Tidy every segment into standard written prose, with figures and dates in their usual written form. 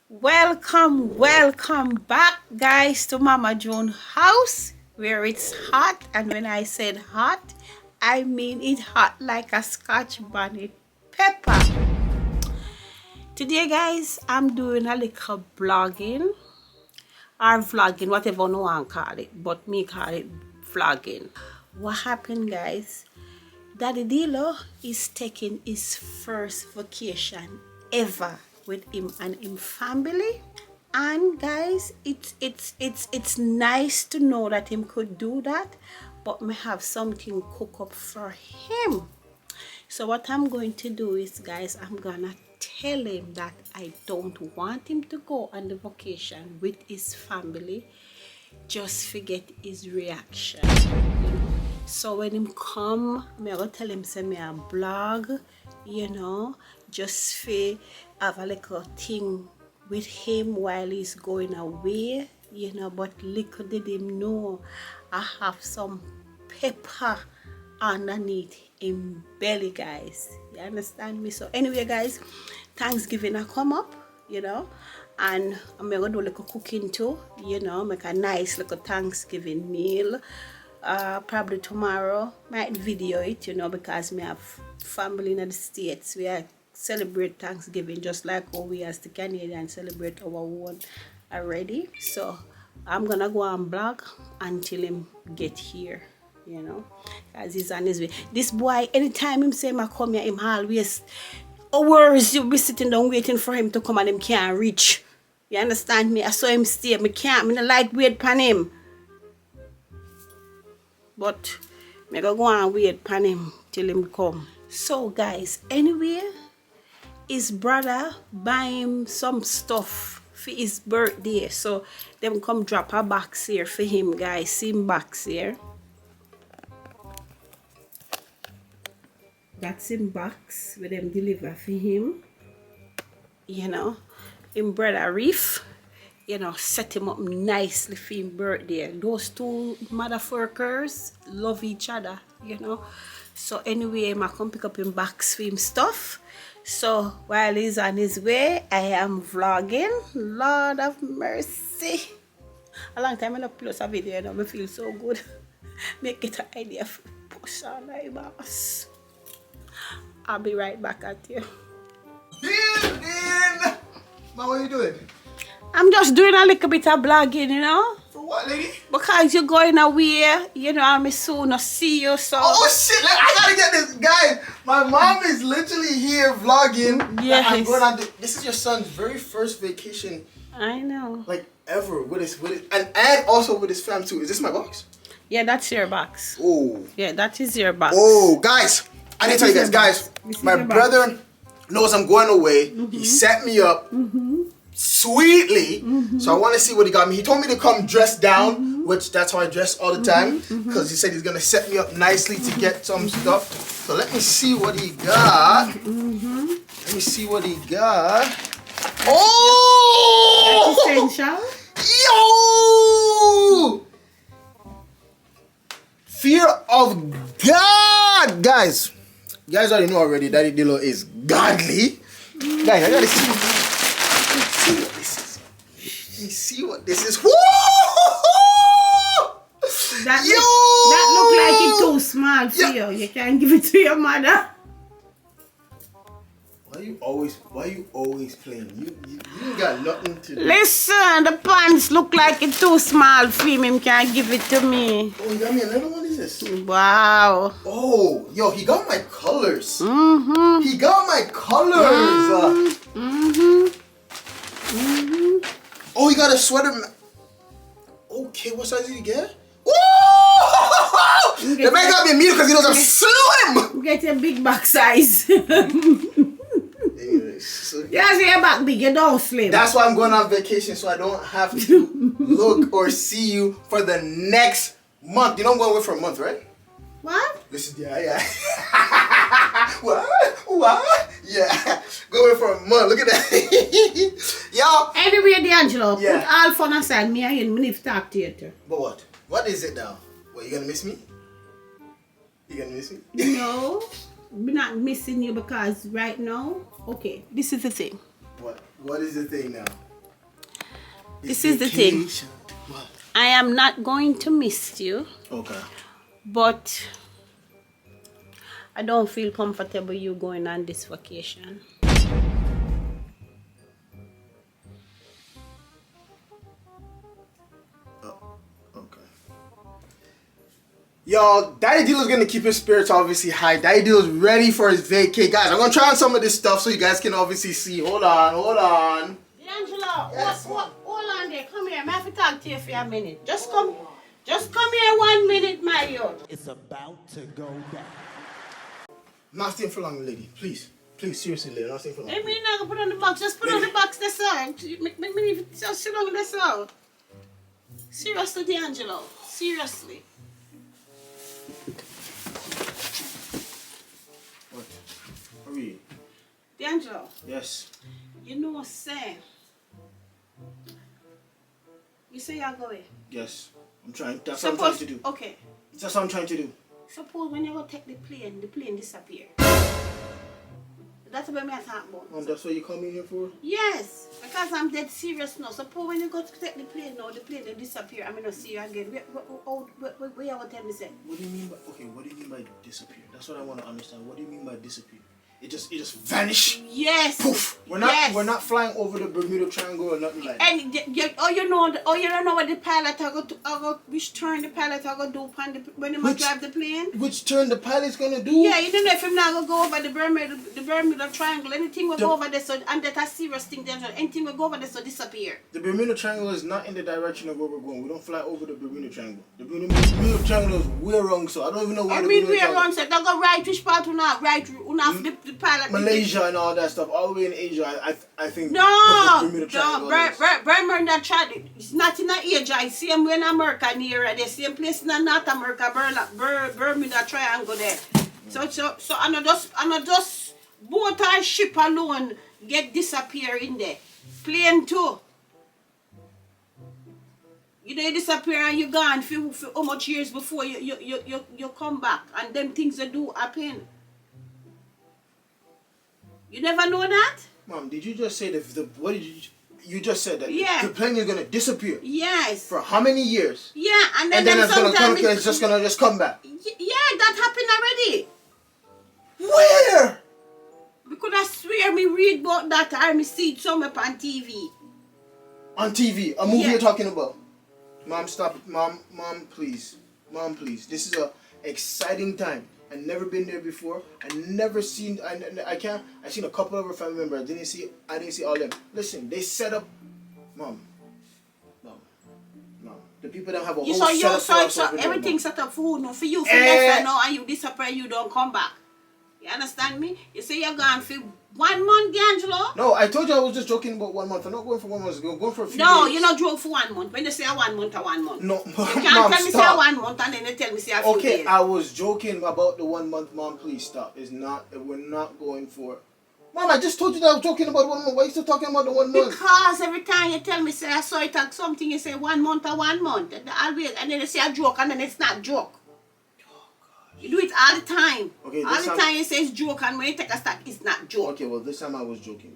Welcome back, guys, to Mama Joan house where it's hot. And when I said hot, I mean it hot like a Scotch bonnet pepper. Today, guys, I'm doing a little blogging or vlogging, whatever no one call it, but me call it vlogging. What happened, guys? Daddy Dilo is taking his first vacation ever with him and him family, and guys, it's nice to know that him could do that, but me have something cook up for him. So what I'm going to do is, guys, I'm gonna tell him that I don't want him to go on the vacation with his family, just forget his reaction, you know. So when him come, me I go tell him say me a blog, you know, just for have a little thing with him while he's going away, you know. But little did him know I have some pepper underneath him belly, guys. You understand me? So anyway, guys, Thanksgiving I come up, you know, and I'm gonna do a little cooking too, you know, make a nice little Thanksgiving meal. Probably tomorrow might video it, you know, because me have family in the States. We are celebrate Thanksgiving just like how we as the Canadians celebrate our own already. So I'm gonna go and blog until him get here, you know, as he's on his way. This boy, anytime him say I come here, him always hours you be sitting down waiting for him to come and him can't reach. You understand me? I saw him stay. Me can't. Me not like wait pan him. But me go and wait pan him till him come. So guys, anyway, his brother buy him some stuff for his birthday. So them come drop a box here for him, guys. See him box here. That's him box where them deliver for him. You know, him brother Reef, you know, set him up nicely for his birthday. Those two motherfuckers love each other, you know. So anyway, I come pick up him box for him stuff. So while he's on his way, I am vlogging. Lord of mercy. A long time I not post a video, you know, I feel so good. Make it an idea for push on my boss. I'll be right back at you. Man, what are you doing? I'm just doing a little bit of blogging, you know. For what, lady? Because you're going away, you know, I'm soon to see you, so... Oh, shit, like, I gotta get this. Guys, my mom is literally here vlogging. Yes. Like, I'm going on this is your son's very first vacation. I know. Like, ever. With his and also with his fam, too. Is this my box? Yeah, that's your box. Oh. Yeah, that is your box. Oh, guys, I need to tell you guys, my brother knows I'm going away. He set me up sweetly. So I want to see what he got me. He told me to come dressed down, which that's how I dress all the time, because he said he's going to set me up nicely to get some stuff. So let me see what he got. Let me see what he got. Oh! That's essential. Yo! Fear of God, guys. You guys already know already. Daddy Dilo is godly. Guys, I gotta see. Let me see what this is. Woo! That look like it's too small for you. You can't give it to your mother. Why you always playing? You ain't got nothing to do. Listen, the pants look like it's too small for him. He can't give it to me. Oh, you got me another one? What is this? Wow. Oh, yo, he got my colors. He got my colors. Oh, he got a sweater. Okay, what size did he get? Woo! The man got me a medium because he knows I'm slim. Get a big back size. Yes, your back big, you don't slim. That's why I'm going on vacation, so I don't have to look or see you for the next month. You know I'm going away for a month, right? What? Listen, yeah. What? Yeah. Go away for a month. Look at that. Yo. Anyway, D'Angelo, Yeah. put all fun aside. Me and you need to talk to you too. But what? What is it now? What, you gonna miss me? You gonna miss me? No. We're not missing you because right now, okay, this is the thing. What? What is the thing now? This is the thing. What? I am not going to miss you. Okay. But I don't feel comfortable you going on this vacation. Okay. Y'all, Daddy Dealer's gonna keep his spirits obviously high. Daddy Dealer's ready for his vacay. Guys, I'm gonna try on some of this stuff so you guys can obviously see. Hold on. D'Angelo, Yes. hold on there. Come here. I have to talk to you for a minute. Just come here 1 minute, my youth. It's about to go down. Not staying for long, lady. Please, seriously, lady. Not staying for long. I mean, I'm gonna put on the box. Just put on the box. That's all. Make me just sit on. That's all. Seriously, D'Angelo. Seriously. What? Hurry. D'Angelo. Yes. You know what I'm saying? You say you're going. Yes. I'm trying. That's what I'm trying to do. Okay. That's what I'm trying to do. Suppose when you go take the plane disappear. That's what I'm talking about. That's what you come in here for? Yes, because I'm dead serious now. Suppose when you go to take the plane now, the plane will disappear. I'm gonna see you again. Where you want to tell me say? What do you mean by what do you mean by disappear? That's what I want to understand. What do you mean by disappear? It just vanish. Yes. Poof. We're not flying over the Bermuda Triangle or nothing like that. And you don't know what the pilot which turn the pilot gonna do when he drive the plane. Which turn the pilot's gonna do? Yeah, you don't know if him not gonna go over the Bermuda Triangle. Anything will go over there, so and that's a serious thing. Anything will go over there, so disappear. The Bermuda Triangle is not in the direction of where we're going. We don't fly over the Bermuda Triangle. The Bermuda Triangle is way wrong, so I don't even know where I the mean, Bermuda we're wrong, so they go right which part the pilot. Malaysia and all that stuff, all the way in Asia. I think. No, the Bermuda Triangle Bermuda Triangle. It's not in Asia. It's same way in America near the same place in North America. Bermuda Triangle there. So I know just boat and ship alone get disappear in there. Plane too. You know, you disappear and you gone for how much years before you come back, and them things that do happen. You never know that? Mom, did you just say what did you just said that Yeah. the plane is gonna disappear? Yes. For how many years? Yeah, and then it's just gonna come back. Yeah, that happened already. Where? Because I swear me read about that or me see it somewhere on TV. On TV, a movie Yeah. you're talking about. Mom, stop it. Mom, please. Mom, please. This is a exciting time. I've never been there before. I seen a couple of our family members. I didn't see all of them. Listen, they set up. Mom. The people that have a whole setup for us over there, everything Mom. set up for who? No, for you, for left now, and you disappear, you don't come back. You understand me? You say you're gone for 1 month, D'Angelo? No, I told you I was just joking about 1 month. I'm not going for 1 month. I'm going for a few No, days. you're not joking for 1 month. When you say a 1 month, a 1 month. No, You Mom, can't tell me say a stop. 1 month and then you tell me say a few Okay, days. I was joking about the 1 month. Mom, please stop. We're not going for. Mom, I just told you that I was joking about 1 month. Why are you still talking about the 1 month? Because every time you tell me say I saw it at something, you say 1 month or 1 month. Always, and then you say a joke and then it's not joke. You do it all the time. Okay, all the time you say it's joke, and when you take a stop, it's not joke. Okay, well this time I was joking.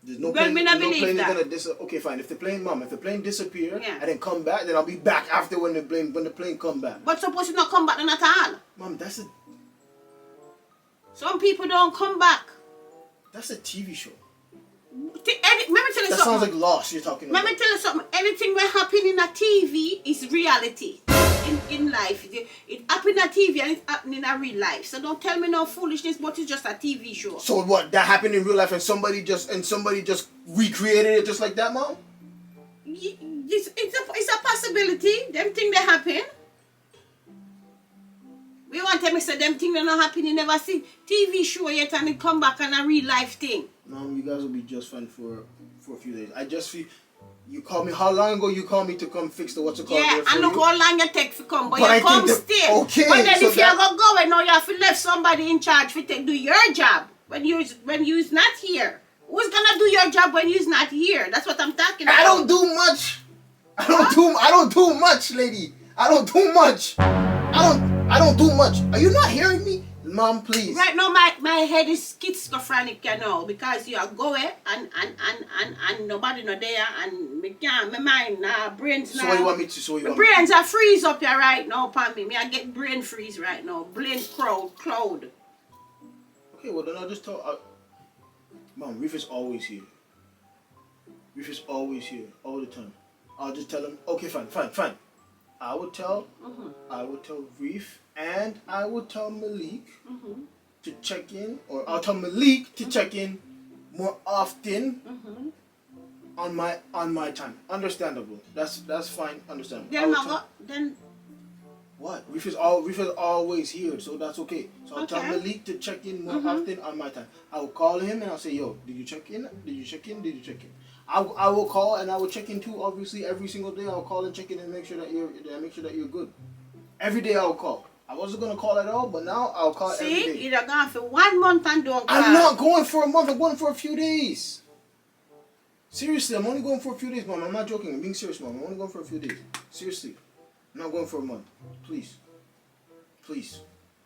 There's no Well, plane. me not No believe plane is that. gonna okay, fine. If the plane disappear Yeah. and then come back, then I'll be back after when the plane come back. But suppose you not come back then at all. Mom, that's a Some people don't come back. TV show. Let me tell you That something. sounds like Lost. You're talking about. Let me tell you something. Anything that happen in a TV is reality. In life, it happen in a TV and it's happening in a real life. So don't tell me no foolishness, but it's just a TV show. So what? That happened in real life, and somebody just recreated it just like that, Mom? It's a possibility. Them things that happen. We want to say them things that not happen. You never see TV show yet, and it come back on a real life thing. Mom, you guys will be just fine for a few days. I just feel. You called me. How long ago you called me to come fix the what's it called? Yeah, there for and look you? how long you take to come, but I you think come the- still. okay, But then so if that- you're gonna go, and now you have to leave somebody in charge to do your job when you's not here. Who's gonna do your job when you's not here? That's what I'm talking about. I don't do much. I don't do much, lady. I don't do much. I don't do much. Are you not hearing me? Mom, please. Right now, my head is schizophrenic, you know, because you are going and nobody not there, and me can't, my mind, brains now. So what you want me to? So you My want me brains are freeze up here right now, upon me. I get brain freeze right now. Brain cloud. Okay, well then I'll just tell. Mom, Reef is always here. Reef is always here, all the time. I'll just tell him. Okay, fine. I would tell Reef, and I would tell Malik to check in, or I'll tell Malik to check in more often on my time. Understandable. That's fine. Understandable. Then What? Reef is always here, so that's okay. So I'll tell Okay. Malik to check in more often on my time. I will call him and I'll say, yo, did you check in? Did you check in? I will call and I will check in too. Obviously, every single day I'll call and check in and make sure that you're good. Every day I'll call. I wasn't gonna call at all, but now I'll call every day. see, you're gone for 1 month and don't call. I'm not going for a month. I'm going for a few days. Seriously, I'm only going for a few days, Mom. I'm not joking. I'm being serious, Mom. I'm only going for a few days. Seriously, I'm not going for a month. Please,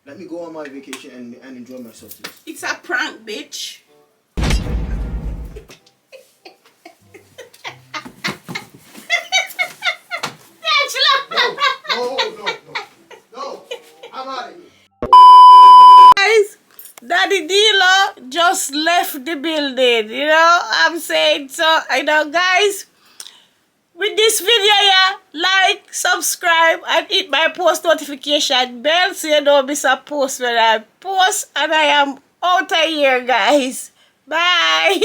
let me go on my vacation and enjoy myself. Please. It's a prank, bitch. No. I'm out of here. Guys, Daddy Dealer just left the building. You know, I'm saying so. I know, guys. With this video, yeah, like, subscribe, and hit my post notification bell so you don't miss a post when I post. And I am out of here, guys. Bye.